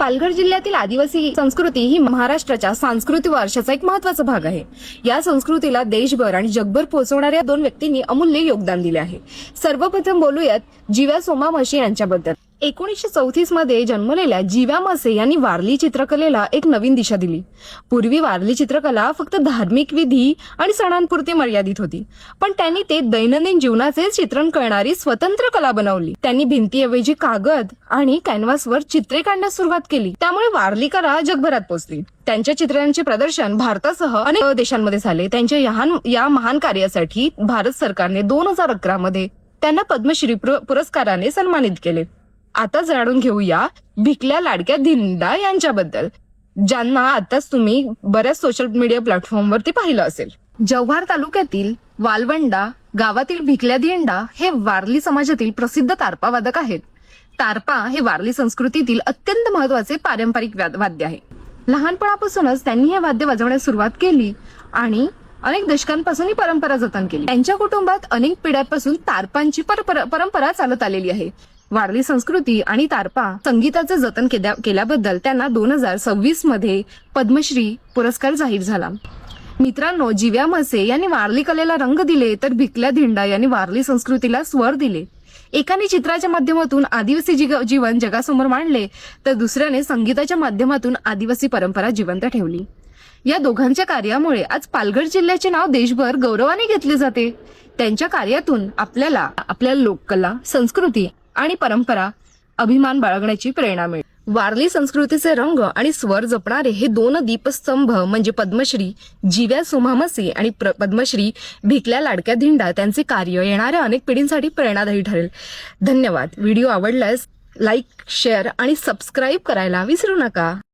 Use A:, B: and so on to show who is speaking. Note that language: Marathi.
A: पालघर जिल्ह्यातील आदिवासी संस्कृती ही महाराष्ट्राच्या सांस्कृतिक वारशाचा एक महत्त्वाचा भाग आहे। या संस्कृतीला देशभर आणि जगभर पोहोचवणाऱ्या दोन व्यक्तींनी अमूल्य योगदान दिले आहे। सर्वप्रथम बोलूयात जिव्या सोमा म्हसे यांच्याबद्दल। 1934 मध्ये जन्मलेल्या जिव्या म्हसे यांनी वारली चित्रकलेला एक नवीन दिशा दिली। पूर्वी वारली चित्रकला फक्त धार्मिक विधी आणि सणांपुरती मर्यादित होती, पण त्यांनी ते दैनंदिन जीवनाचे चित्रण करणारी स्वतंत्र कला बनवली। त्यांनी भिंतीऐवजी कागद आणि कॅनव्हासवर चित्रे काढण्यास सुरुवात केली, त्यामुळे वारली कला जगभरात पोहोचली। त्यांच्या चित्रांचे प्रदर्शन भारतासह अनेक देशांमध्ये झाले। त्यांच्या या महान कार्यासाठी भारत सरकारने 2011 मध्ये त्यांना पद्मश्री पुरस्काराने सन्मानित केले। आता जाणून घेऊया भिकल्या लाडक्या धिंडा यांच्याबद्दल, ज्यांना आताच तुम्ही बऱ्याच सोशल मीडिया प्लॅटफॉर्मवरती पाहिलं असेल। जव्हार तालुक्यातील वालवंडा गावातील भिकल्या धिंडा हे वारली समाजातील प्रसिद्ध तारपा वादक आहेत। तारपा हे वारली संस्कृतीतील अत्यंत महत्त्वाचे पारंपरिक वाद्य आहे। लहानपणापासूनच त्यांनी हे वाद्य वाजवण्यास सुरुवात केली आणि अनेक दशकांपासून ही परंपरा जतन केली। त्यांच्या कुटुंबात अनेक पिढ्यांपासून तारपांची परंपरा चालत आलेली आहे। वारली संस्कृती आणि तारपा संगीताचे जतन केल्याबद्दल त्यांना 2026 मध्ये पद्मश्री पुरस्कार जाहीर झाला। मित्रांनो, जिव्या म्हसे यांनी वारली कलेला रंग दिले, तर भिकल्या धिंडा यांनी वारली संस्कृतीला स्वर दिले। एकाने चित्राच्या माध्यमातून आदिवासी जीवन जगासमोर मांडले, तर दुसऱ्याने संगीताच्या माध्यमातून आदिवासी परंपरा जिवंत ठेवली। या दोघांच्या कार्यामुळे आज पालघर जिल्ह्याचे नाव देशभर गौरवाने घेतले जाते। त्यांच्या कार्यातून आपल्याला आपल्या लोककला, संस्कृती आणि परंपरा अभिमान बाळगण्याची प्रेरणा मिळते। वारली संस्कृतीचे रंग आणि स्वर जपणारे हे दोन दीपस्तंभ म्हणजे पद्मश्री जिव्या सोमा म्हसे आणि पद्मश्री भिकल्या लाडक्या धिंडा, त्यांचे कार्य येणाऱ्या अनेक पिढींसाठी प्रेरणादायी ठरेल। धन्यवाद। व्हिडिओ आवडल्यास लाईक, शेअर आणि सबस्क्राईब करायला विसरू नका।